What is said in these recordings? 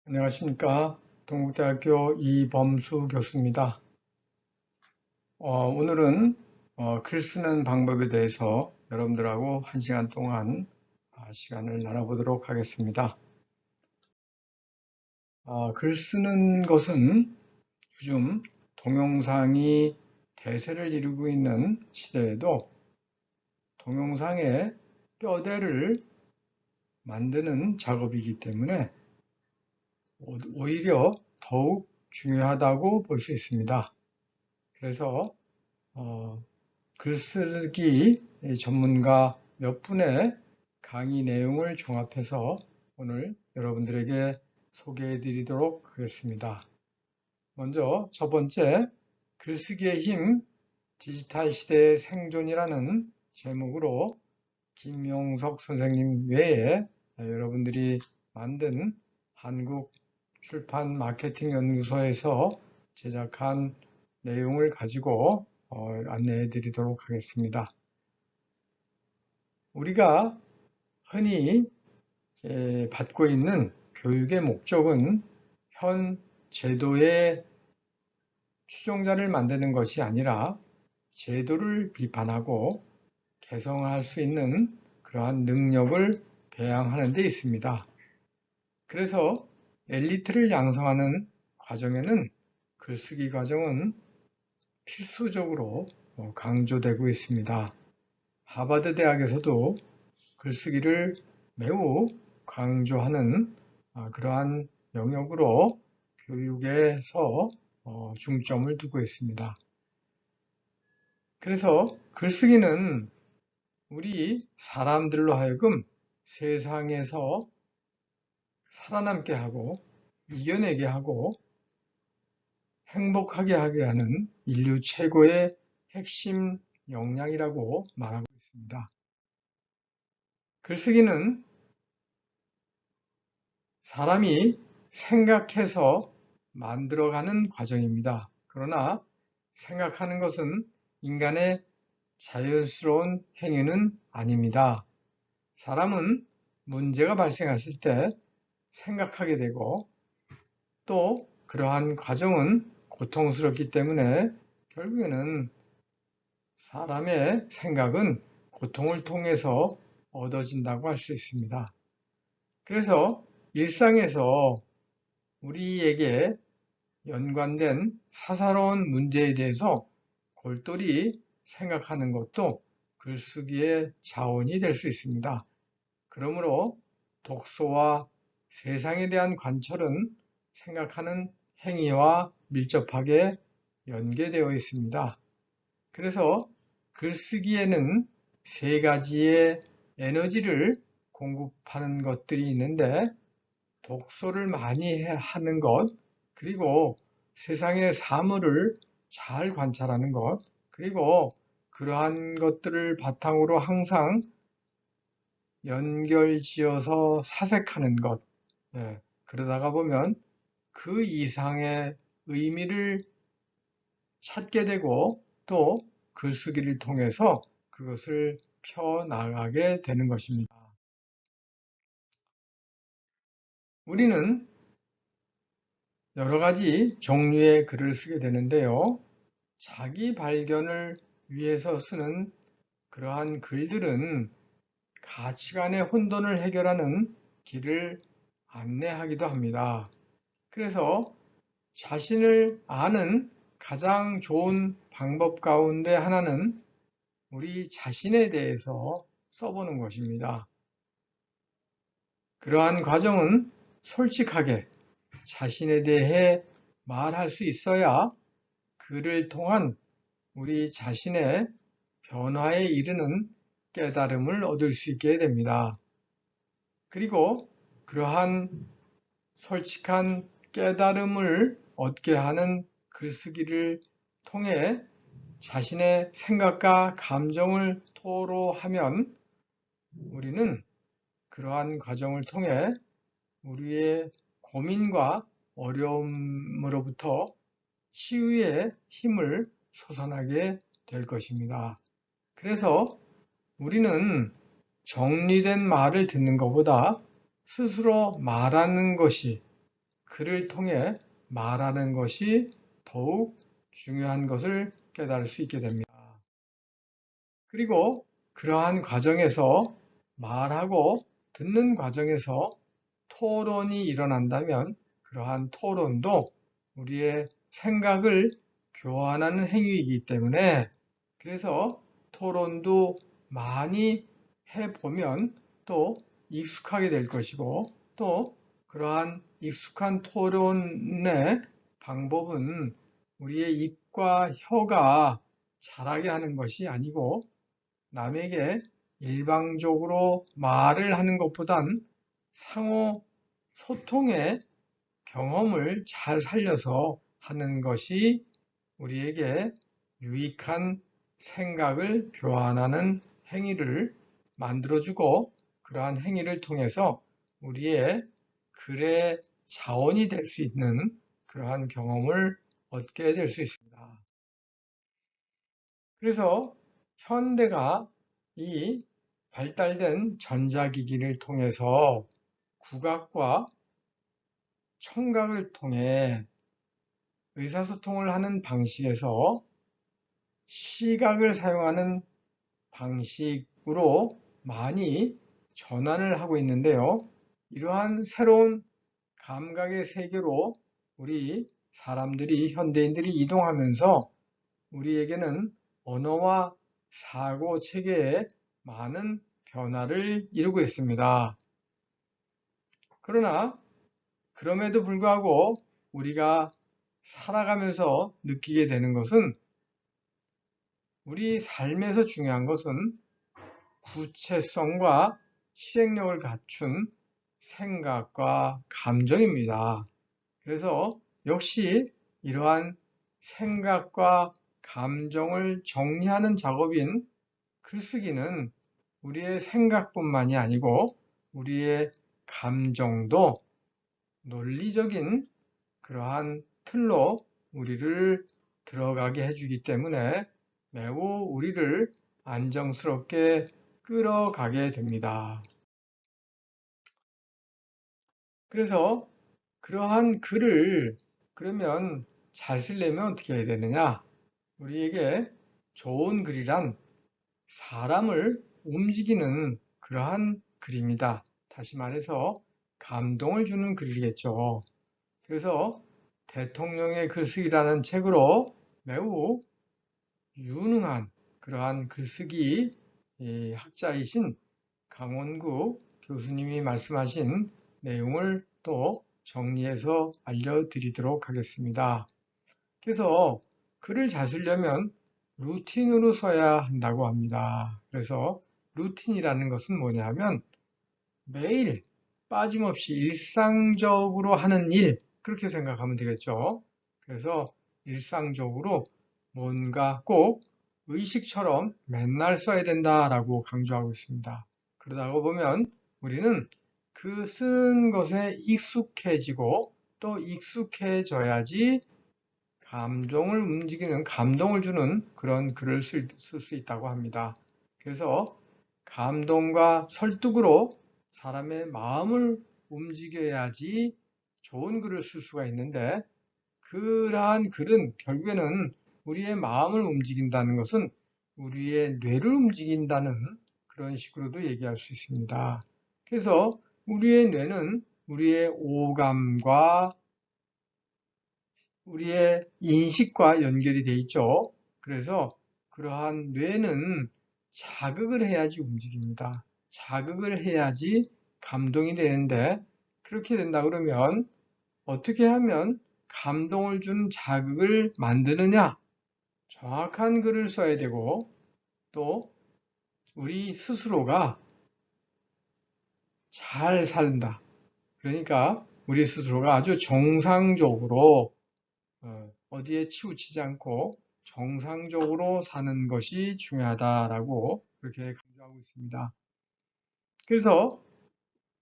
안녕하십니까. 동국대학교 이범수 교수입니다. 오늘은 글 쓰는 방법에 대해서 여러분들하고 1시간 동안 시간을 나눠보도록 하겠습니다. 글 쓰는 것은 요즘 동영상이 대세를 이루고 있는 시대에도 동영상의 뼈대를 만드는 작업이기 때문에 오히려 더욱 중요하다고 볼 수 있습니다. 그래서 글쓰기 전문가 몇 분의 강의 내용을 종합해서 오늘 여러분들에게 소개해 드리도록 하겠습니다. 먼저 첫 번째, 글쓰기의 힘, 디지털 시대의 생존이라는 제목으로 김용석 선생님 외에 여러분들이 만든 한국 출판 마케팅 연구소에서 제작한 내용을 가지고 안내해 드리도록 하겠습니다. 우리가 흔히 받고 있는 교육의 목적은 현 제도의 추종자를 만드는 것이 아니라 제도를 비판하고 개성할 수 있는 그러한 능력을 배양하는 데 있습니다. 그래서 엘리트를 양성하는 과정에는 글쓰기 과정은 필수적으로 강조되고 있습니다. 하버드 대학에서도 글쓰기를 매우 강조하는 그러한 영역으로 교육에서 중점을 두고 있습니다. 그래서 글쓰기는 우리 사람들로 하여금 세상에서 살아남게 하고 이겨내게 하고 행복하게 하게 하는 인류 최고의 핵심 역량이라고 말하고 있습니다. 글쓰기는 사람이 생각해서 만들어가는 과정입니다. 그러나 생각하는 것은 인간의 자연스러운 행위는 아닙니다. 사람은 문제가 발생했을 때 생각하게 되고 또 그러한 과정은 고통스럽기 때문에 결국에는 사람의 생각은 고통을 통해서 얻어진다고 할 수 있습니다. 그래서 일상에서 우리에게 연관된 사사로운 문제에 대해서 골똘히 생각하는 것도 글쓰기의 자원이 될 수 있습니다. 그러므로 독서와 세상에 대한 관철은 생각하는 행위와 밀접하게 연계되어 있습니다. 그래서 글쓰기에는 세 가지의 에너지를 공급하는 것들이 있는데 독서를 많이 하는 것, 그리고 세상의 사물을 잘 관찰하는 것, 그리고 그러한 것들을 바탕으로 항상 연결지어서 사색하는 것, 그러다가 보면 그 이상의 의미를 찾게 되고 또 글쓰기를 통해서 그것을 펴나가게 되는 것입니다. 우리는 여러 가지 종류의 글을 쓰게 되는데요. 자기 발견을 위해서 쓰는 그러한 글들은 가치관의 혼돈을 해결하는 길을 안내하기도 합니다. 그래서 자신을 아는 가장 좋은 방법 가운데 하나는 우리 자신에 대해서 써보는 것입니다. 그러한 과정은 솔직하게 자신에 대해 말할 수 있어야 글을 통한 우리 자신의 변화에 이르는 깨달음을 얻을 수 있게 됩니다. 그리고 그러한 솔직한 깨달음을 얻게 하는 글쓰기를 통해 자신의 생각과 감정을 토로하면 우리는 그러한 과정을 통해 우리의 고민과 어려움으로부터 치유의 힘을 솟아나게 될 것입니다. 그래서 우리는 정리된 말을 듣는 것보다 스스로 말하는 것이 글을 통해 말하는 것이 더욱 중요한 것을 깨달을 수 있게 됩니다. 그리고 그러한 과정에서 말하고 듣는 과정에서 토론이 일어난다면 그러한 토론도 우리의 생각을 교환하는 행위이기 때문에 그래서 토론도 많이 해보면 또 익숙하게 될 것이고 또 그러한 익숙한 토론의 방법은 우리의 입과 혀가 자라게 하는 것이 아니고 남에게 일방적으로 말을 하는 것보단 상호 소통의 경험을 잘 살려서 하는 것이 우리에게 유익한 생각을 교환하는 행위를 만들어주고 그러한 행위를 통해서 우리의 글의 자원이 될 수 있는 그러한 경험을 얻게 될 수 있습니다. 그래서 현대가 이 발달된 전자기기를 통해서 국악과 청각을 통해 의사소통을 하는 방식에서 시각을 사용하는 방식으로 많이 전환을 하고 있는데요. 이러한 새로운 감각의 세계로 우리 사람들이, 현대인들이 이동하면서 우리에게는 언어와 사고 체계에 많은 변화를 이루고 있습니다. 그러나 그럼에도 불구하고 우리가 살아가면서 느끼게 되는 것은 우리 삶에서 중요한 것은 구체성과 실행력을 갖춘 생각과 감정입니다. 그래서 역시 이러한 생각과 감정을 정리하는 작업인 글쓰기는 우리의 생각뿐만이 아니고 우리의 감정도 논리적인 그러한 틀로 우리를 들어가게 해주기 때문에 매우 우리를 안정스럽게 끌어가게 됩니다. 그래서 그러한 글을 그러면 잘 쓰려면 어떻게 해야 되느냐? 우리에게 좋은 글이란 사람을 움직이는 그러한 글입니다. 다시 말해서 감동을 주는 글이겠죠. 그래서 대통령의 글쓰기라는 책으로 매우 유능한 그러한 글쓰기 학자이신 강원구 교수님이 말씀하신 내용을 또 정리해서 알려드리도록 하겠습니다. 그래서 글을 잘 쓰려면 루틴으로 써야 한다고 합니다. 그래서 루틴이라는 것은 뭐냐면 매일 빠짐없이 일상적으로 하는 일, 그렇게 생각하면 되겠죠. 그래서 일상적으로 뭔가 꼭 의식처럼 맨날 써야 된다라고 강조하고 있습니다. 그러다가 보면 우리는 그 쓰는 것에 익숙해지고 또 익숙해져야지 감정을 움직이는, 감동을 주는 그런 글을 쓸 수 있다고 합니다. 그래서 감동과 설득으로 사람의 마음을 움직여야지 좋은 글을 쓸 수가 있는데 그러한 글은 결국에는 우리의 마음을 움직인다는 것은 우리의 뇌를 움직인다는 그런 식으로도 얘기할 수 있습니다. 그래서 우리의 뇌는 우리의 오감과 우리의 인식과 연결이 돼 있죠. 그래서 그러한 뇌는 자극을 해야지 움직입니다. 자극을 해야지 감동이 되는데 그렇게 된다 그러면 어떻게 하면 감동을 준 자극을 만드느냐? 정확한 글을 써야 되고 또 우리 스스로가 잘 산다. 그러니까 우리 스스로가 아주 정상적으로 어디에 치우치지 않고 정상적으로 사는 것이 중요하다라고 그렇게 강조하고 있습니다. 그래서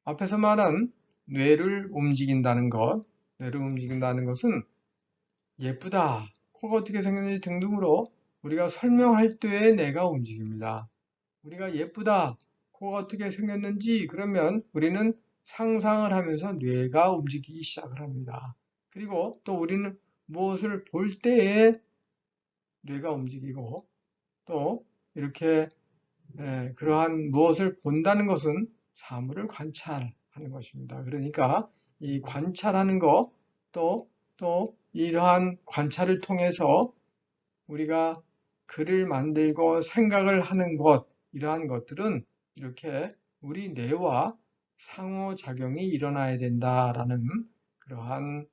앞에서 말한 뇌를 움직인다는 것, 뇌를 움직인다는 것은 예쁘다, 코가 어떻게 생겼는지 등등으로 우리가 설명할 때에 뇌가 움직입니다. 우리가 예쁘다, 코가 어떻게 생겼는지 그러면 우리는 상상을 하면서 뇌가 움직이기 시작을 합니다. 그리고 또 우리는 무엇을 볼 때에 뇌가 움직이고 또 이렇게 그러한 무엇을 본다는 것은 사물을 관찰하는 것입니다. 그러니까 이 관찰하는 것, 또 이러한 관찰을 통해서 우리가 글을 만들고 생각을 하는 것, 이러한 것들은 이렇게 우리 뇌와 상호작용이 일어나야 된다라는 그러한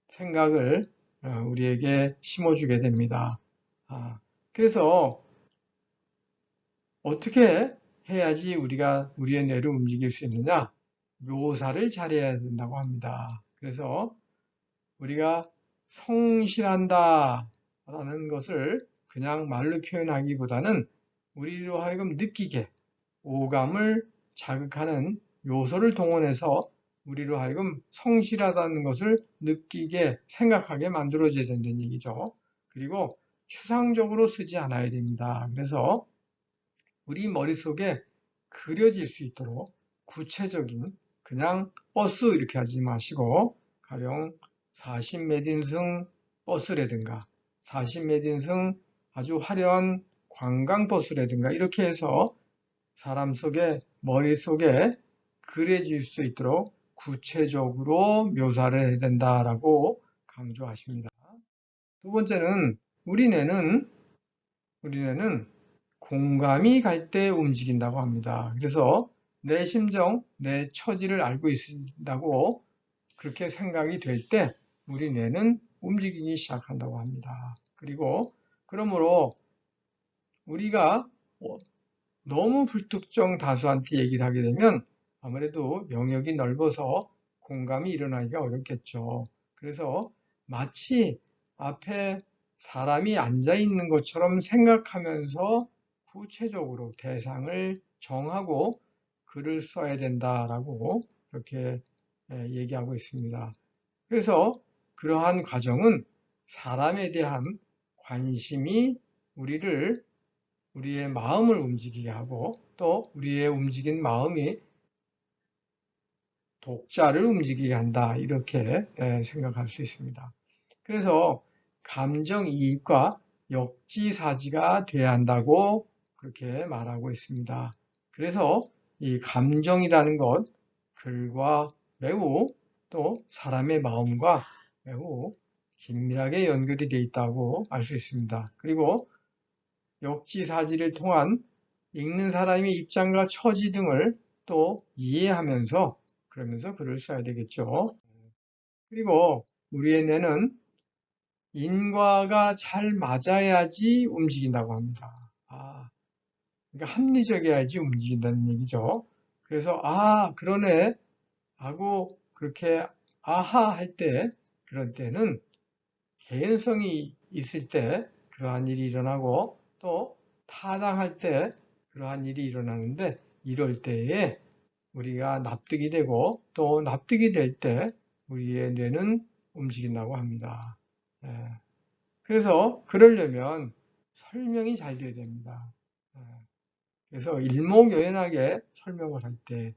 생각을 우리에게 심어주게 됩니다. 그래서 어떻게 해야지 우리가 우리의 뇌를 움직일 수 있느냐? 묘사를 잘해야 된다고 합니다. 그래서 우리가 성실한다 라는 것을 그냥 말로 표현하기보다는 우리로 하여금 느끼게 오감을 자극하는 요소를 동원해서 우리로 하여금 성실하다는 것을 느끼게 생각하게 만들어줘야 된다는 얘기죠. 그리고 추상적으로 쓰지 않아야 됩니다. 그래서 우리 머릿속에 그려질 수 있도록 구체적인 그냥 버스 이렇게 하지 마시고 가령 40몇 인승 버스라든가 40몇 인승 아주 화려한 관광버스라든가 이렇게 해서 사람 속에 머릿속에 그려질 수 있도록 구체적으로 묘사를 해야 된다라고 강조하십니다. 두 번째는 우리 뇌는 공감이 갈 때 움직인다고 합니다. 그래서 내 심정, 내 처지를 알고 있다고 그렇게 생각이 될 때 우리 뇌는 움직이기 시작한다고 합니다. 그러므로 우리가 너무 불특정 다수한테 얘기를 하게 되면 아무래도 영역이 넓어서 공감이 일어나기가 어렵겠죠. 그래서 마치 앞에 사람이 앉아 있는 것처럼 생각하면서 구체적으로 대상을 정하고 글을 써야 된다라고 그렇게 얘기하고 있습니다. 그래서 그러한 과정은 사람에 대한 관심이 우리의 마음을 움직이게 하고 또 우리의 움직인 마음이 독자를 움직이게 한다 이렇게 생각할 수 있습니다. 그래서 감정이입과 역지사지가 돼야 한다고 그렇게 말하고 있습니다. 그래서 이 감정이라는 것, 글과 매우 또 사람의 마음과 매우 긴밀하게 연결이 되어 있다고 알 수 있습니다. 그리고 역지사지를 통한 읽는 사람의 입장과 처지 등을 또 이해하면서 그러면서 글을 써야 되겠죠. 그리고 우리의 뇌는 인과가 잘 맞아야지 움직인다고 합니다. 그러니까 합리적이어야지 움직인다는 얘기죠. 그래서 그러네 하고 그렇게 아하 할 때 그런 때는 개연성이 있을 때 그러한 일이 일어나고 또 타당할 때 그러한 일이 일어나는데 이럴 때에 우리가 납득이 되고 또 납득이 될 때 우리의 뇌는 움직인다고 합니다. 그래서 그러려면 설명이 잘 돼야 됩니다. 그래서 일목요연하게 설명을 할 때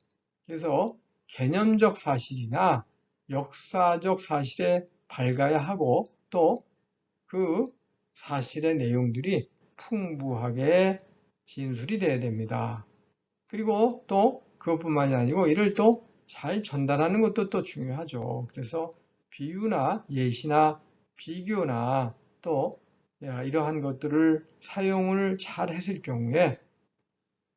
그래서 개념적 사실이나 역사적 사실에 밝아야 하고 또 그 사실의 내용들이 풍부하게 진술이 돼야 됩니다. 그리고 또 그것뿐만이 아니고 이를 또 잘 전달하는 것도 또 중요하죠. 그래서 비유나 예시나 비교나 또 이러한 것들을 사용을 잘 했을 경우에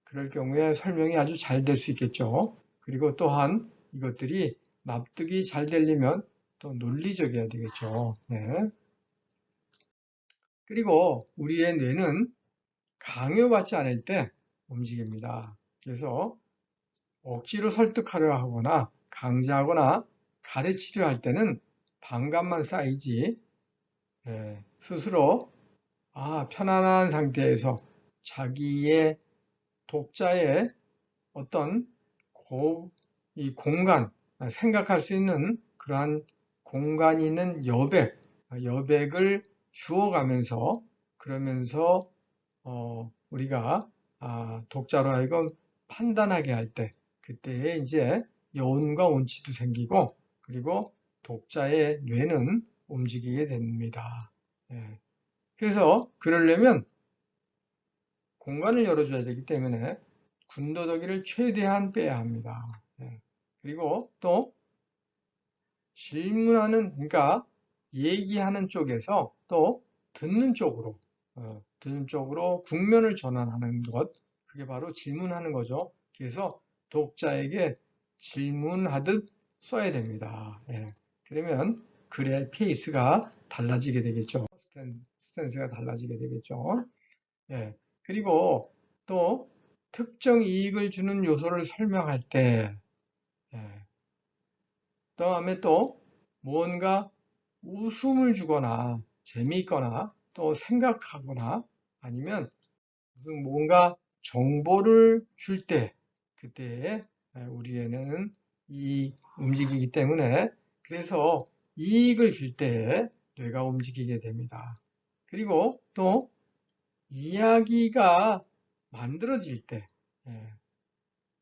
그럴 경우에 설명이 아주 잘 될 수 있겠죠. 그리고 또한 이것들이 납득이 잘 되려면 또 논리적이어야 되겠죠. 네. 그리고 우리의 뇌는 강요받지 않을 때 움직입니다. 그래서 억지로 설득하려 하거나 강제하거나 가르치려 할 때는 반감만 쌓이지 스스로 편안한 상태에서 자기의 독자의 어떤 이 공간, 생각할 수 있는 그러한 공간이 있는 여백을 주어가면서 그러면서 우리가 독자로 하여금 판단하게 할 때 그때에 이제 여운과 운치도 생기고 그리고 독자의 뇌는 움직이게 됩니다. 예. 그래서 그러려면 공간을 열어줘야 되기 때문에 군더더기를 최대한 빼야 합니다. 예. 그리고 또 질문하는, 그러니까 얘기하는 쪽에서 또 듣는 쪽으로 국면을 전환하는 것, 그게 바로 질문하는 거죠. 그래서 독자에게 질문하듯 써야 됩니다. 예. 그러면 글의 페이스가 달라지게 되겠죠. 스탠스가 달라지게 되겠죠. 예. 그리고 또 특정 이익을 주는 요소를 설명할 때, 예. 다음에 또 뭔가 웃음을 주거나 재미있거나 또 생각하거나 아니면 무슨 뭔가 정보를 줄 때, 그때 우리에는 이 움직이기 때문에, 그래서 이익을 줄 때 뇌가 움직이게 됩니다. 그리고 또 이야기가 만들어질 때,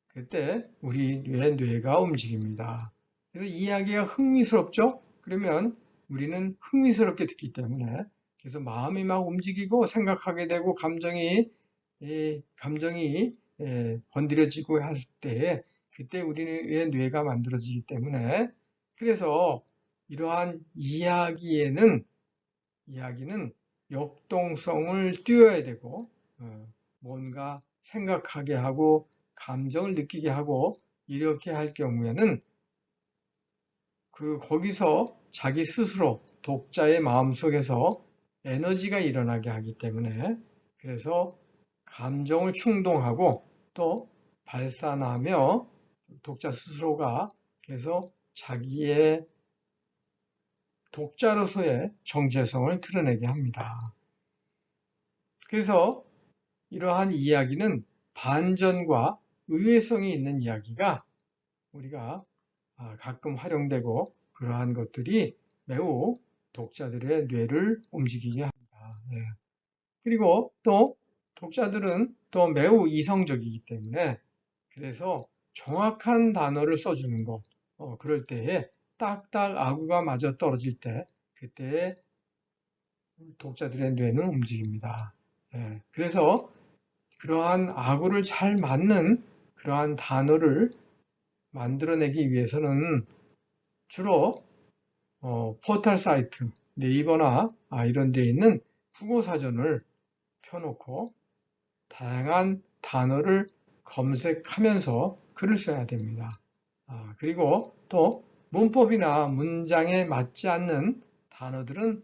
그때 우리의 뇌가 움직입니다. 그래서 이야기가 흥미스럽죠? 그러면 우리는 흥미스럽게 듣기 때문에, 그래서 마음이 막 움직이고 생각하게 되고 감정이 건드려지고 할 때, 그때 우리의 뇌가 만들어지기 때문에, 그래서 이러한 이야기는 역동성을 띄워야 되고, 뭔가 생각하게 하고 감정을 느끼게 하고 이렇게 할 경우에는 거기서 자기 스스로 독자의 마음속에서 에너지가 일어나게 하기 때문에, 그래서 감정을 충동하고 또 발산하며 독자 스스로가 그래서 자기의 독자로서의 정체성을 드러내게 합니다. 그래서 이러한 이야기는 반전과 의외성이 있는 이야기가 우리가 가끔 활용되고, 그러한 것들이 매우 독자들의 뇌를 움직이게 합니다. 예. 그리고 또 독자들은 또 매우 이성적이기 때문에, 그래서 정확한 단어를 써주는 것, 그럴 때에 딱딱 아구가 맞아 떨어질 때, 그때 독자들의 뇌는 움직입니다. 예. 그래서 그러한 아구를 잘 맞는 그러한 단어를 만들어내기 위해서는 주로 포털 사이트, 네이버나 이런 데 있는 국어사전을 펴놓고 다양한 단어를 검색하면서 글을 써야 됩니다. 그리고 또 문법이나 문장에 맞지 않는 단어들은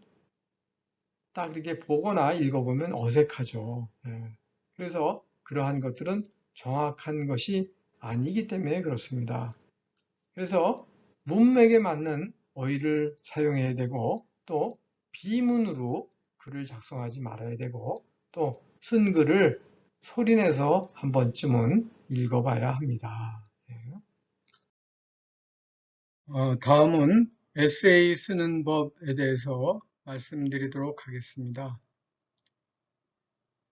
딱 이렇게 보거나 읽어보면 어색하죠. 예. 그래서 그러한 것들은 정확한 것이 아니기 때문에 그렇습니다. 그래서 문맥에 맞는 어휘를 사용해야 되고, 또 비문으로 글을 작성하지 말아야 되고, 또 쓴 글을 소리내서 한 번쯤은 읽어봐야 합니다. 다음은 에세이 쓰는 법에 대해서 말씀드리도록 하겠습니다.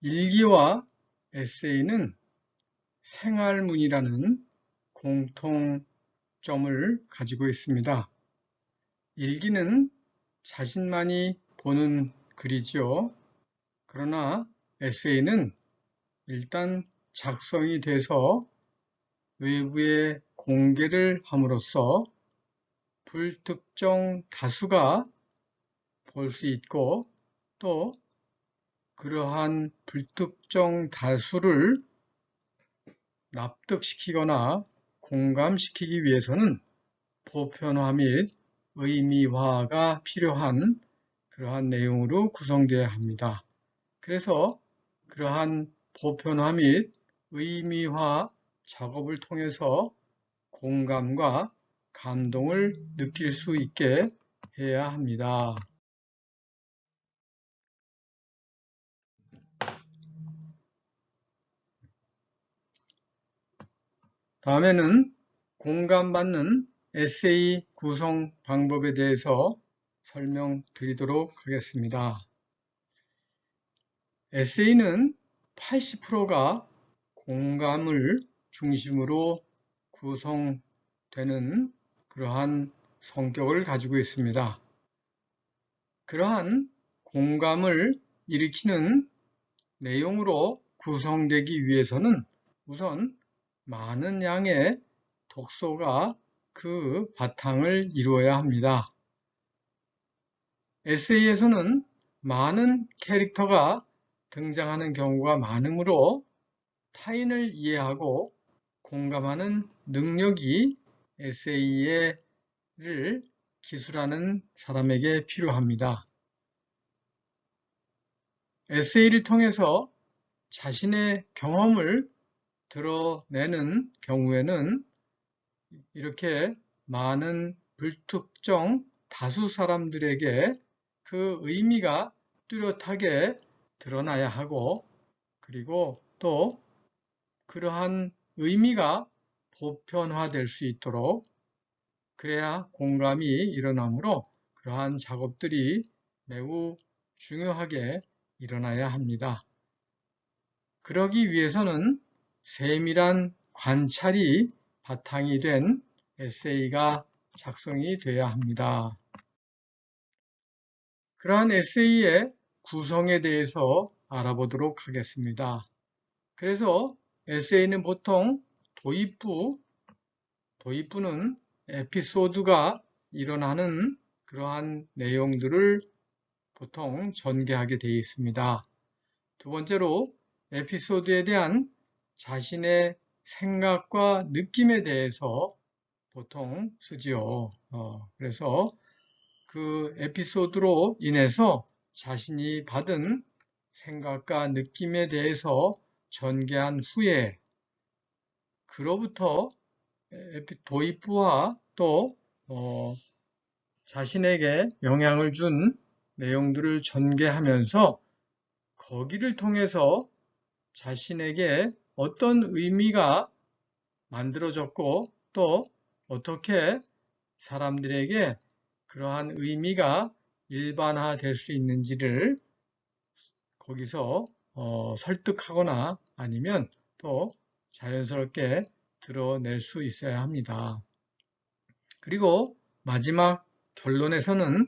일기와 에세이는 생활문이라는 공통점을 가지고 있습니다. 일기는 자신만이 보는 글이지요. 그러나 에세이는 일단 작성이 돼서 외부에 공개를 함으로써 불특정 다수가 볼 수 있고, 또 그러한 불특정 다수를 납득시키거나 공감시키기 위해서는 보편화 및 의미화가 필요한 그러한 내용으로 구성되어야 합니다. 그래서 그러한 보편화 및 의미화 작업을 통해서 공감과 감동을 느낄 수 있게 해야 합니다. 다음에는 공감받는 에세이 구성 방법에 대해서 설명드리도록 하겠습니다. 에세이는 80%가 공감을 중심으로 구성되어 되는 그러한 성격을 가지고 있습니다. 그러한 공감을 일으키는 내용으로 구성되기 위해서는 우선 많은 양의 독소가 그 바탕을 이루어야 합니다. 에세이에서는 많은 캐릭터가 등장하는 경우가 많으므로 타인을 이해하고 공감하는 능력이 에세이를 기술하는 사람에게 필요합니다. 에세이를 통해서 자신의 경험을 드러내는 경우에는 이렇게 많은 불특정 다수 사람들에게 그 의미가 뚜렷하게 드러나야 하고, 그리고 또 그러한 의미가 보편화될 수 있도록 그래야 공감이 일어나므로 그러한 작업들이 매우 중요하게 일어나야 합니다. 그러기 위해서는 세밀한 관찰이 바탕이 된 에세이가 작성이 돼야 합니다. 그러한 에세이의 구성에 대해서 알아보도록 하겠습니다. 그래서 에세이는 보통 도입부는 에피소드가 일어나는 그러한 내용들을 보통 전개하게 되어 있습니다. 두 번째로 에피소드에 대한 자신의 생각과 느낌에 대해서 보통 쓰지요. 그래서 그 에피소드로 인해서 자신이 받은 생각과 느낌에 대해서 전개한 후에 그로부터 도입부와 또 자신에게 영향을 준 내용들을 전개하면서 거기를 통해서 자신에게 어떤 의미가 만들어졌고 또 어떻게 사람들에게 그러한 의미가 일반화될 수 있는지를 거기서 설득하거나 아니면 또 자연스럽게 드러낼 수 있어야 합니다. 그리고 마지막 결론에서는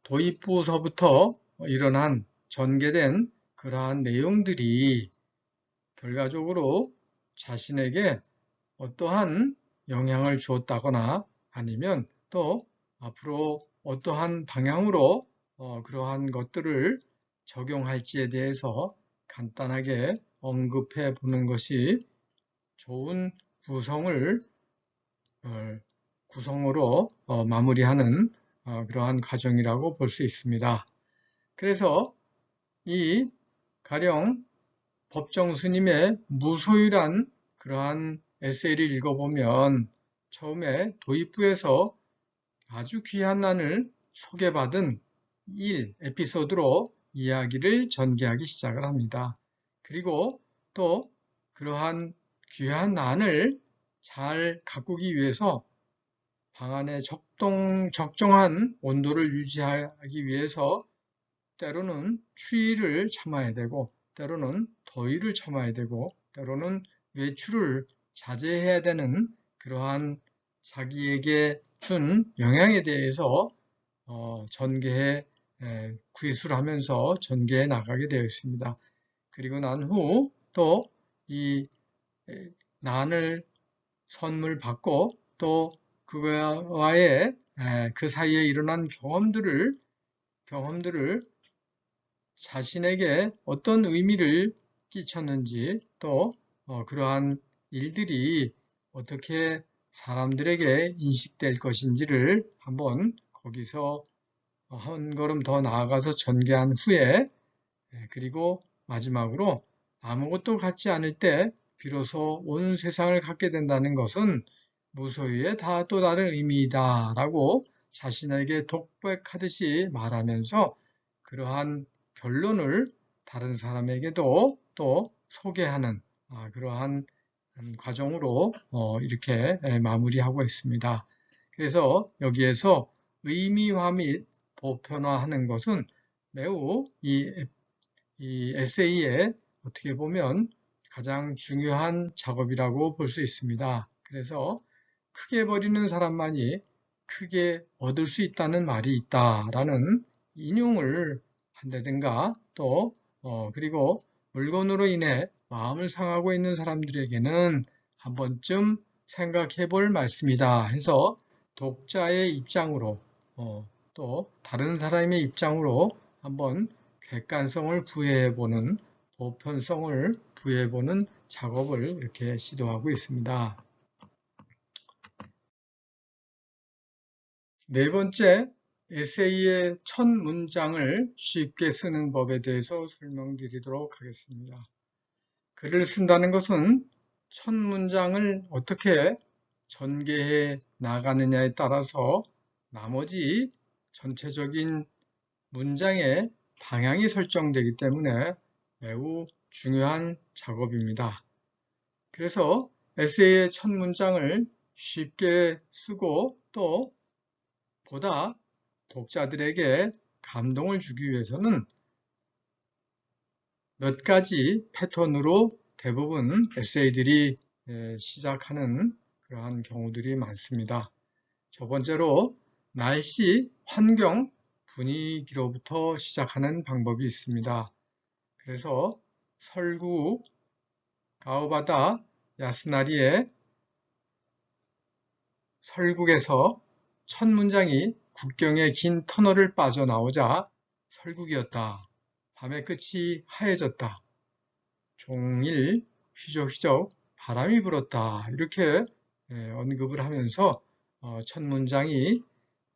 도입부서부터 일어난 전개된 그러한 내용들이 결과적으로 자신에게 어떠한 영향을 주었다거나 아니면 또 앞으로 어떠한 방향으로 그러한 것들을 적용할지에 대해서 간단하게 언급해 보는 것이 좋은 구성으로 마무리하는 그러한 과정이라고 볼 수 있습니다. 그래서 이 가령 법정 스님의 무소유란 그러한 에세이를 읽어보면 처음에 도입부에서 아주 귀한 난을 소개받은 에피소드로 이야기를 전개하기 시작을 합니다. 그리고 또 그러한 귀한 난을 잘 가꾸기 위해서 방 안에 적정한 온도를 유지하기 위해서 때로는 추위를 참아야 되고 때로는 더위를 참아야 되고 때로는 외출을 자제해야 되는 그러한 자기에게 준 영향에 대해서 구술하면서 전개해 나가게 되어 있습니다. 그리고 난 후 또 이 난을 선물 받고 또 그와의 그 사이에 일어난 경험들을 자신에게 어떤 의미를 끼쳤는지 또 그러한 일들이 어떻게 사람들에게 인식될 것인지를 한번 거기서 한 걸음 더 나아가서 전개한 후에 그리고 마지막으로 아무것도 갖지 않을 때 비로소 온 세상을 갖게 된다는 것은 무소유의 또 다른 의미이다 라고 자신에게 독백하듯이 말하면서 그러한 결론을 다른 사람에게도 또 소개하는 그러한 과정으로 이렇게 마무리하고 있습니다. 그래서 여기에서 의미화 및 보편화하는 것은 매우 이 에세이에 어떻게 보면 가장 중요한 작업이라고 볼 수 있습니다. 그래서 크게 버리는 사람만이 크게 얻을 수 있다는 말이 있다라는 인용을 한다든가 또 그리고 물건으로 인해 마음을 상하고 있는 사람들에게는 한 번쯤 생각해 볼 말씀이다 해서 독자의 입장으로 또 다른 사람의 입장으로 한번 객관성을 부여해보는 보편성을 부여해보는 작업을 이렇게 시도하고 있습니다. 네 번째, 에세이의 첫 문장을 쉽게 쓰는 법에 대해서 설명드리도록 하겠습니다. 글을 쓴다는 것은 첫 문장을 어떻게 전개해 나가느냐에 따라서 나머지 전체적인 문장의 방향이 설정되기 때문에 매우 중요한 작업입니다. 그래서 에세이의 첫 문장을 쉽게 쓰고 또 보다 독자들에게 감동을 주기 위해서는 몇 가지 패턴으로 대부분 에세이들이 시작하는 그러한 경우들이 많습니다. 첫 번째로 날씨, 환경, 분위기로부터 시작하는 방법이 있습니다. 그래서 설국, 가오바다, 야스나리의 설국에서 첫 문장이 국경의 긴 터널을 빠져나오자 설국이었다. 밤의 끝이 하얘졌다. 종일 휘적휘적 바람이 불었다. 이렇게 언급을 하면서 첫 문장이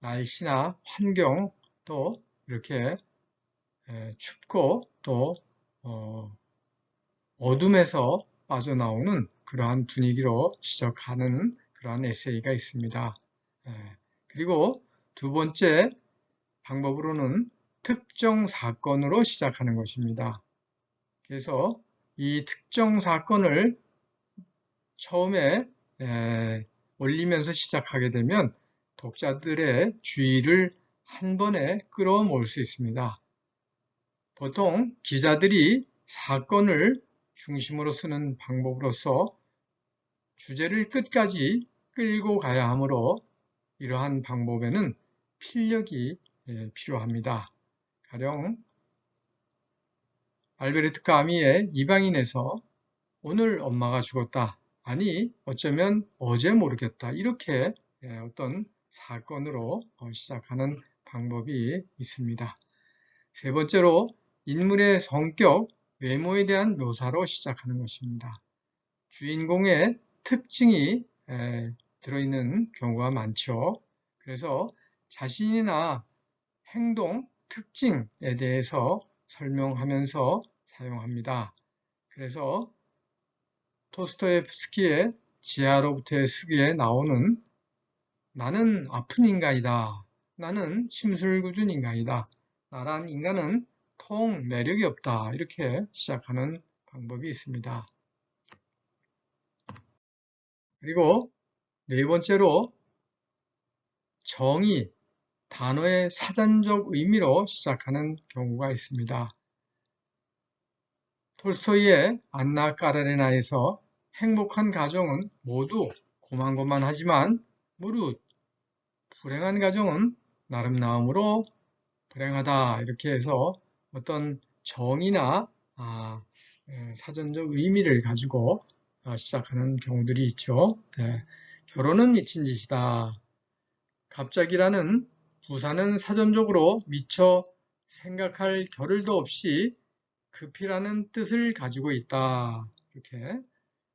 날씨나 환경 또 이렇게 춥고 또 어둠에서 빠져나오는 그러한 분위기로 시작하는 그러한 에세이가 있습니다. 그리고 두 번째 방법으로는 특정 사건으로 시작하는 것입니다. 그래서 이 특정 사건을 처음에 올리면서 시작하게 되면 독자들의 주의를 한 번에 끌어모을 수 있습니다. 보통 기자들이 사건을 중심으로 쓰는 방법으로서 주제를 끝까지 끌고 가야 하므로 이러한 방법에는 필력이 필요합니다. 가령 알베르트 까미의 이방인에서 오늘 엄마가 죽었다. 아니 어쩌면 어제 모르겠다. 이렇게 어떤 사건으로 시작하는 방법이 있습니다. 세 번째로 인물의 성격, 외모에 대한 묘사로 시작하는 것입니다. 주인공의 특징이 들어있는 경우가 많죠. 그래서 자신이나 행동, 특징에 대해서 설명하면서 사용합니다. 그래서 토스토옙스키의 지하로부터의 수기에 나오는 나는 아픈 인간이다. 나는 심술궂은 인간이다. 나란 인간은 통 매력이 없다. 이렇게 시작하는 방법이 있습니다. 그리고 네 번째로 정의, 단어의 사전적 의미로 시작하는 경우가 있습니다. 톨스토이의 안나 까라레나에서 행복한 가정은 모두 고만고만하지만 무릇 불행한 가정은 나름나름으로 불행하다. 이렇게 해서 어떤 정의나 사전적 의미를 가지고 시작하는 경우들이 있죠. 결혼은 미친 짓이다. 갑자기라는 부사는 사전적으로 미처 생각할 겨를도 없이 급히라는 뜻을 가지고 있다. 이렇게.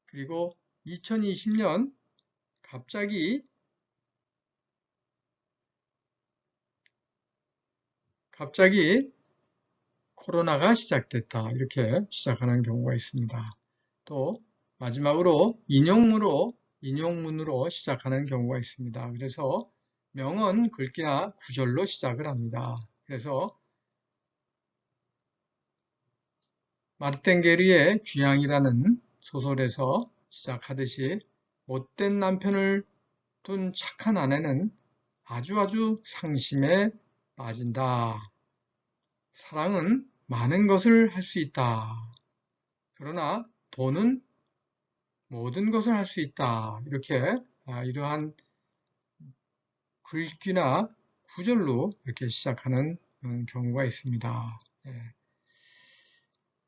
그리고 2020년 갑자기 코로나가 시작됐다. 이렇게 시작하는 경우가 있습니다. 또 마지막으로 인용문으로 시작하는 경우가 있습니다. 그래서 명언, 글귀나 구절로 시작을 합니다. 그래서 마르텐게르의 귀향이라는 소설에서 시작하듯이 못된 남편을 둔 착한 아내는 아주 상심에 빠진다. 사랑은 많은 것을 할 수 있다. 그러나 돈은 모든 것을 할 수 있다. 이렇게 이러한 글귀나 구절로 이렇게 시작하는 경우가 있습니다. 예.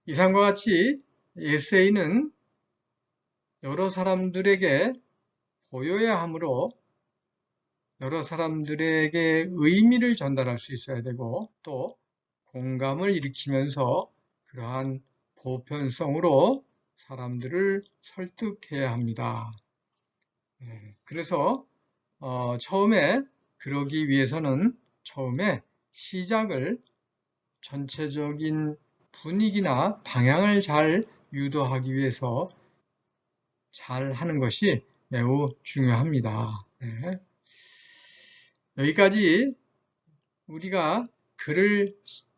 이상과 같이 에세이는 여러 사람들에게 보여야 하므로 여러 사람들에게 의미를 전달할 수 있어야 되고 또 공감을 일으키면서 그러한 보편성으로 사람들을 설득해야 합니다. 그래서 처음에 그러기 위해서는 처음에 시작을 전체적인 분위기나 방향을 잘 유도하기 위해서 잘 하는 것이 매우 중요합니다. 네. 여기까지 우리가 글을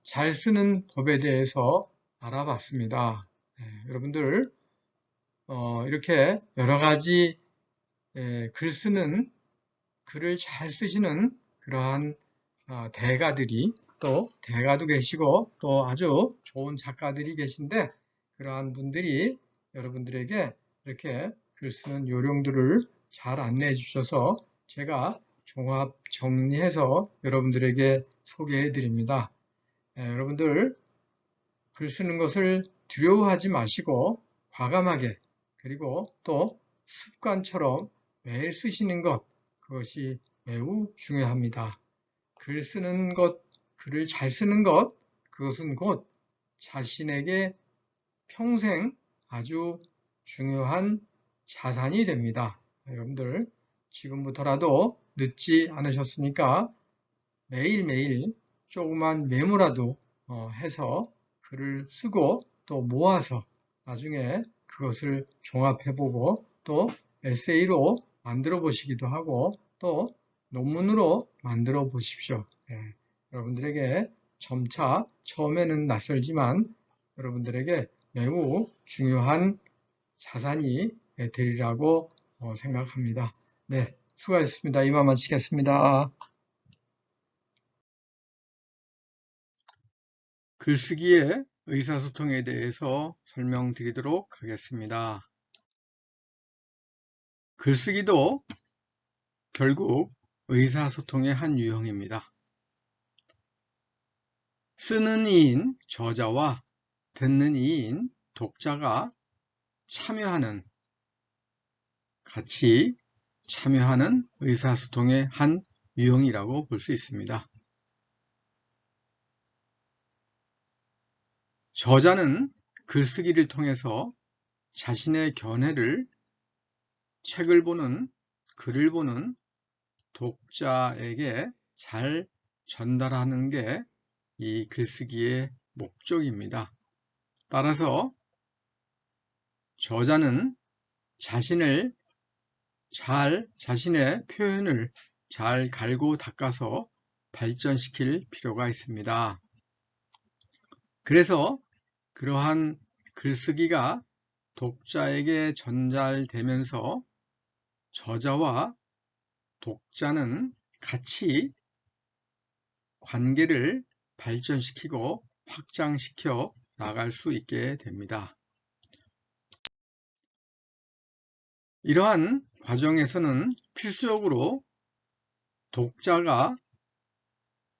잘 쓰는 법에 대해서 알아봤습니다. 여러분들 이렇게 여러 가지 글 쓰는 글을 잘 쓰시는 그러한 대가들이 또 대가도 계시고 또 아주 좋은 작가들이 계신데 그러한 분들이 여러분들에게 이렇게 글 쓰는 요령들을 잘 안내해 주셔서 제가 종합 정리해서 여러분들에게 소개해 드립니다. 여러분들 글 쓰는 것을 두려워하지 마시고 과감하게 그리고 또 습관처럼 매일 쓰시는 것 그것이 매우 중요합니다. 글 쓰는 것, 글을 잘 쓰는 것 그것은 곧 자신에게 평생 아주 중요한 자산이 됩니다. 여러분들 지금부터라도 늦지 않으셨으니까 매일매일 조그만 메모라도 해서 글을 쓰고 또 모아서 나중에 그것을 종합해보고 또 에세이로 만들어 보시기도 하고 또 논문으로 만들어 보십시오. 여러분들에게 점차 처음에는 낯설지만 여러분들에게 매우 중요한 자산이 되리라고 생각합니다. 네, 수고하셨습니다. 이만 마치겠습니다. 글쓰기의 의사소통에 대해서 설명드리도록 하겠습니다. 글쓰기도 결국 의사소통의 한 유형입니다. 쓰는 이인 저자와 듣는 이인 독자가 같이 참여하는 의사소통의 한 유형이라고 볼 수 있습니다. 저자는 글쓰기를 통해서 자신의 견해를 책을 보는, 글을 보는 독자에게 잘 전달하는 게 이 글쓰기의 목적입니다. 따라서 저자는 자신의 표현을 잘 갈고 닦아서 발전시킬 필요가 있습니다. 그래서 그러한 글쓰기가 독자에게 전달되면서 저자와 독자는 같이 관계를 발전시키고 확장시켜 나갈 수 있게 됩니다. 이러한 과정에서는 필수적으로 독자가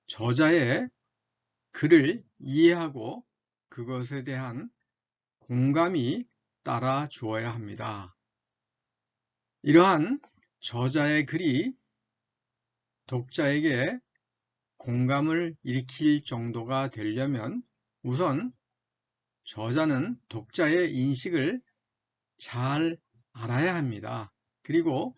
저자의 글을 이해하고 그것에 대한 공감이 따라 주어야 합니다. 이러한 저자의 글이 독자에게 공감을 일으킬 정도가 되려면 우선 저자는 독자의 인식을 잘 알아야 합니다. 그리고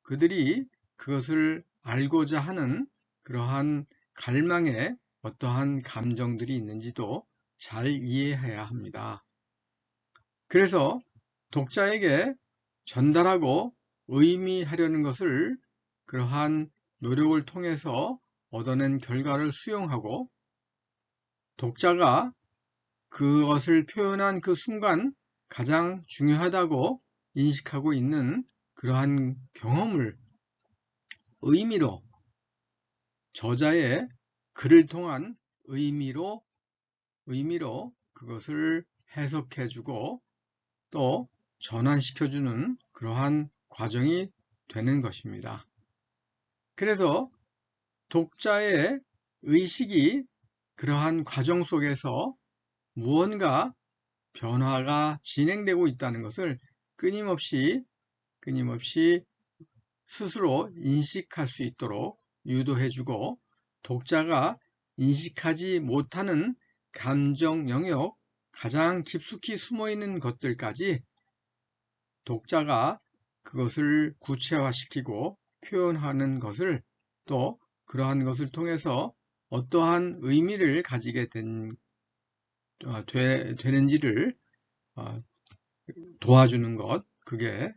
그들이 그것을 알고자 하는 그러한 갈망에 어떠한 감정들이 있는지도 잘 이해해야 합니다. 그래서 독자에게 전달하고 의미하려는 것을 그러한 노력을 통해서 얻어낸 결과를 수용하고 독자가 그것을 표현한 그 순간 가장 중요하다고 인식하고 있는 그러한 경험을 의미로 저자의 글을 통한 의미로 그것을 해석해주고 또 전환시켜주는 그러한 과정이 되는 것입니다. 그래서 독자의 의식이 그러한 과정 속에서 무언가 변화가 진행되고 있다는 것을 끊임없이 스스로 인식할 수 있도록 유도해주고, 독자가 인식하지 못하는 감정 영역, 가장 깊숙이 숨어있는 것들까지 독자가 그것을 구체화시키고 표현하는 것을, 또 그러한 것을 통해서 어떠한 의미를 가지게 되는지를 도와주는 것, 그게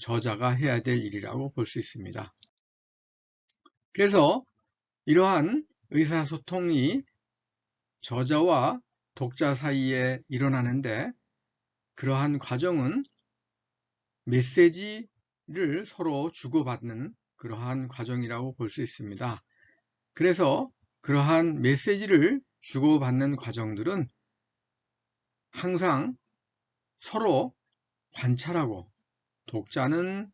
저자가 해야 될 일이라고 볼 수 있습니다. 그래서 이러한 의사소통이 저자와 독자 사이에 일어나는데, 그러한 과정은 메시지를 서로 주고받는 그러한 과정이라고 볼 수 있습니다. 그래서 그러한 메시지를 주고받는 과정들은 항상 서로 관찰하고, 독자는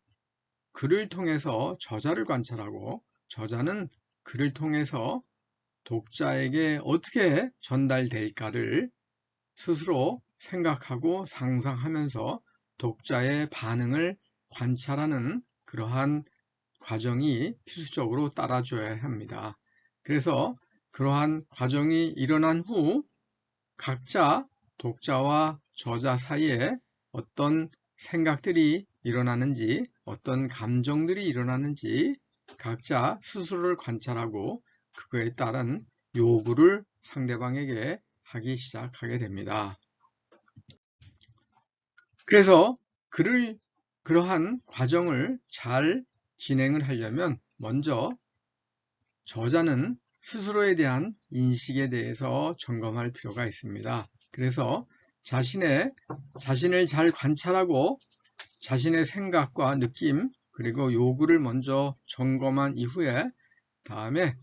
글을 통해서 저자를 관찰하고, 저자는 글을 통해서 독자에게 어떻게 전달될까를 스스로 생각하고 상상하면서 독자의 반응을 관찰하는 그러한 과정이 필수적으로 따라줘야 합니다. 그래서 그러한 과정이 일어난 후 각자 독자와 저자 사이에 어떤 생각들이 일어나는지, 어떤 감정들이 일어나는지 각자 스스로를 관찰하고 그거에 따른 요구를 상대방에게 하기 시작하게 됩니다. 그래서 그러한 과정을 잘 진행을 하려면 먼저 저자는 스스로에 대한 인식에 대해서 점검할 필요가 있습니다. 그래서 자신을 잘 관찰하고 자신의 생각과 느낌, 그리고 요구를 먼저 점검한 이후에, 다음에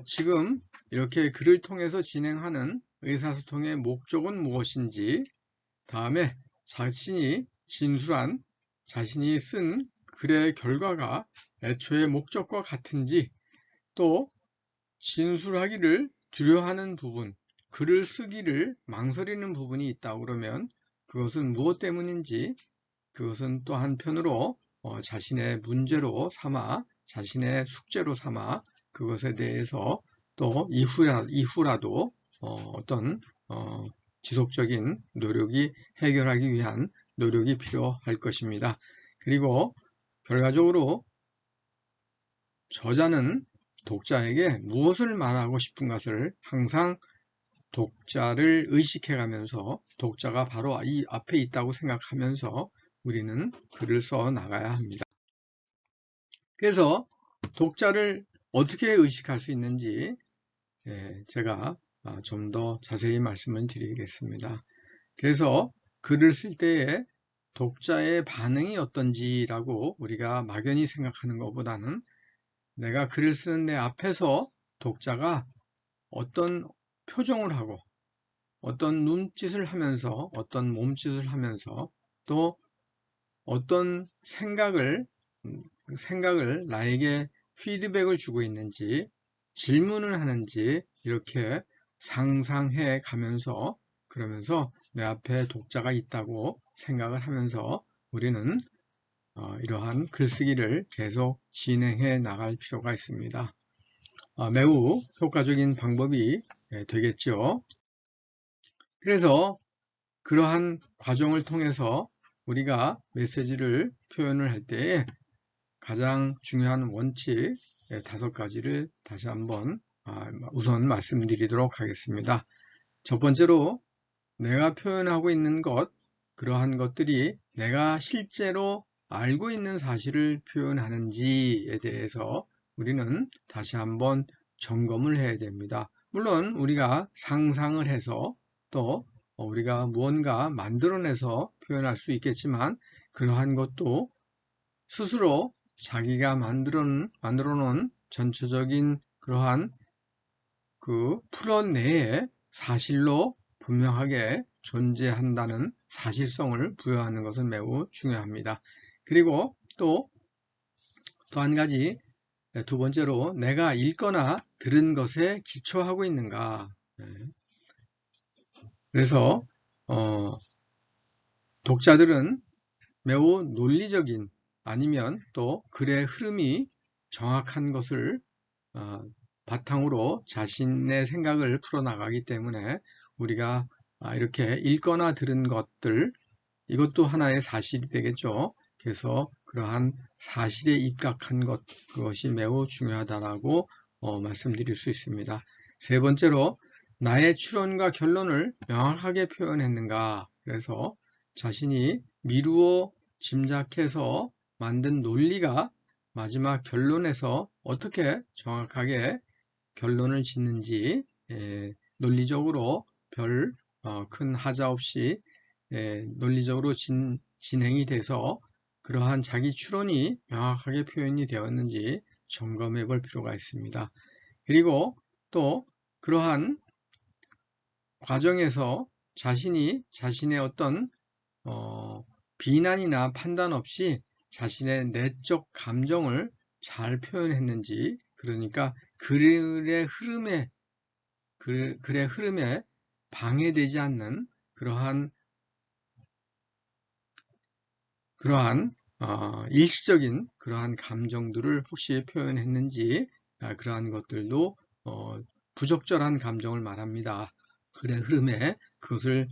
지금 이렇게 글을 통해서 진행하는 의사소통의 목적은 무엇인지, 다음에 자신이 쓴 글의 결과가 애초의 목적과 같은지, 또 진술하기를 두려워하는 부분, 글을 쓰기를 망설이는 부분이 있다고 그러면 그것은 무엇 때문인지, 그것은 또 한편으로 자신의 문제로 삼아, 자신의 숙제로 삼아 그것에 대해서 또 이후라도 어떤 지속적인 노력이, 해결하기 위한 노력이 필요할 것입니다. 그리고 결과적으로 저자는 독자에게 무엇을 말하고 싶은 것을 항상 독자를 의식해가면서, 독자가 바로 이 앞에 있다고 생각하면서 우리는 글을 써 나가야 합니다. 그래서 독자를 어떻게 의식할 수 있는지 제가 좀 더 자세히 말씀을 드리겠습니다. 그래서 글을 쓸 때에 독자의 반응이 어떤지라고 우리가 막연히 생각하는 것보다는, 내가 글을 쓰는 내 앞에서 독자가 어떤 표정을 하고, 어떤 눈짓을 하면서, 어떤 몸짓을 하면서, 또 어떤 생각을 나에게 피드백을 주고 있는지, 질문을 하는지, 이렇게 상상해 가면서, 그러면서 내 앞에 독자가 있다고 생각을 하면서 우리는 이러한 글쓰기를 계속 진행해 나갈 필요가 있습니다. 매우 효과적인 방법이 되겠죠. 그래서 그러한 과정을 통해서 우리가 메시지를 표현을 할 때에 가장 중요한 원칙 5가지를 다시 한번 우선 말씀드리도록 하겠습니다. 첫 번째로, 내가 표현하고 있는 것, 그러한 것들이 내가 실제로 알고 있는 사실을 표현하는지에 대해서 우리는 다시 한번 점검을 해야 됩니다. 물론 우리가 상상을 해서 또 우리가 무언가 만들어내서 표현할 수 있겠지만, 그러한 것도 스스로 자기가 만들어 놓은 전체적인 그러한 그 풀어내의 사실로 분명하게 존재한다는 사실성을 부여하는 것은 매우 중요합니다. 그리고 또 한 가지, 두 번째로 내가 읽거나 들은 것에 기초하고 있는가. 그래서 독자들은 매우 논리적인 아니면 또 글의 흐름이 정확한 것을 바탕으로 자신의 생각을 풀어나가기 때문에 우리가 이렇게 읽거나 들은 것들, 이것도 하나의 사실이 되겠죠. 그래서 그러한 사실에 입각한 그것이 매우 중요하다라고 말씀드릴 수 있습니다. 세 번째로 나의 추론과 결론을 명확하게 표현했는가. 그래서 자신이 미루어 짐작해서 만든 논리가 마지막 결론에서 어떻게 정확하게 결론을 짓는지 논리적으로 별 큰 하자 없이 논리적으로 진행이 돼서 그러한 자기 추론이 명확하게 표현이 되었는지 점검해 볼 필요가 있습니다. 그리고 또 그러한 과정에서 자신의 어떤 비난이나 판단 없이 자신의 내적 감정을 잘 표현했는지, 그러니까 글의 흐름에 방해되지 않는 그러한 일시적인 그러한 감정들을 혹시 표현했는지, 그러한 것들도 부적절한 감정을 말합니다. 글의 흐름에 그것을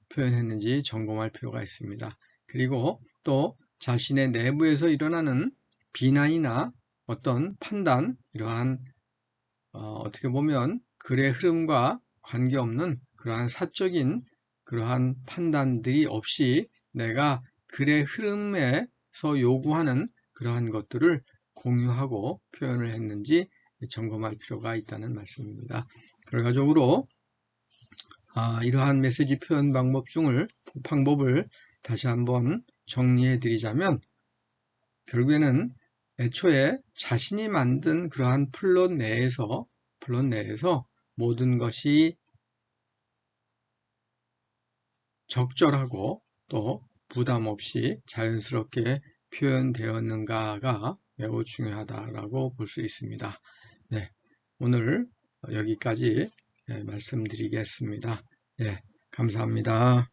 표현했는지 점검할 필요가 있습니다. 그리고 또 자신의 내부에서 일어나는 비난이나 어떤 판단, 이러한 어떻게 보면 글의 흐름과 관계없는 그러한 사적인 그러한 판단들이 없이 내가 글의 흐름에서 요구하는 그러한 것들을 공유하고 표현을 했는지 점검할 필요가 있다는 말씀입니다. 결과적으로 이러한 메시지 표현 방법을 다시 한번 정리해 드리자면, 결국에는 애초에 자신이 만든 그러한 플롯 내에서 모든 것이 적절하고 또 부담 없이 자연스럽게 표현되었는가가 매우 중요하다라고 볼 수 있습니다. 네, 오늘 여기까지 말씀드리겠습니다. 네, 감사합니다.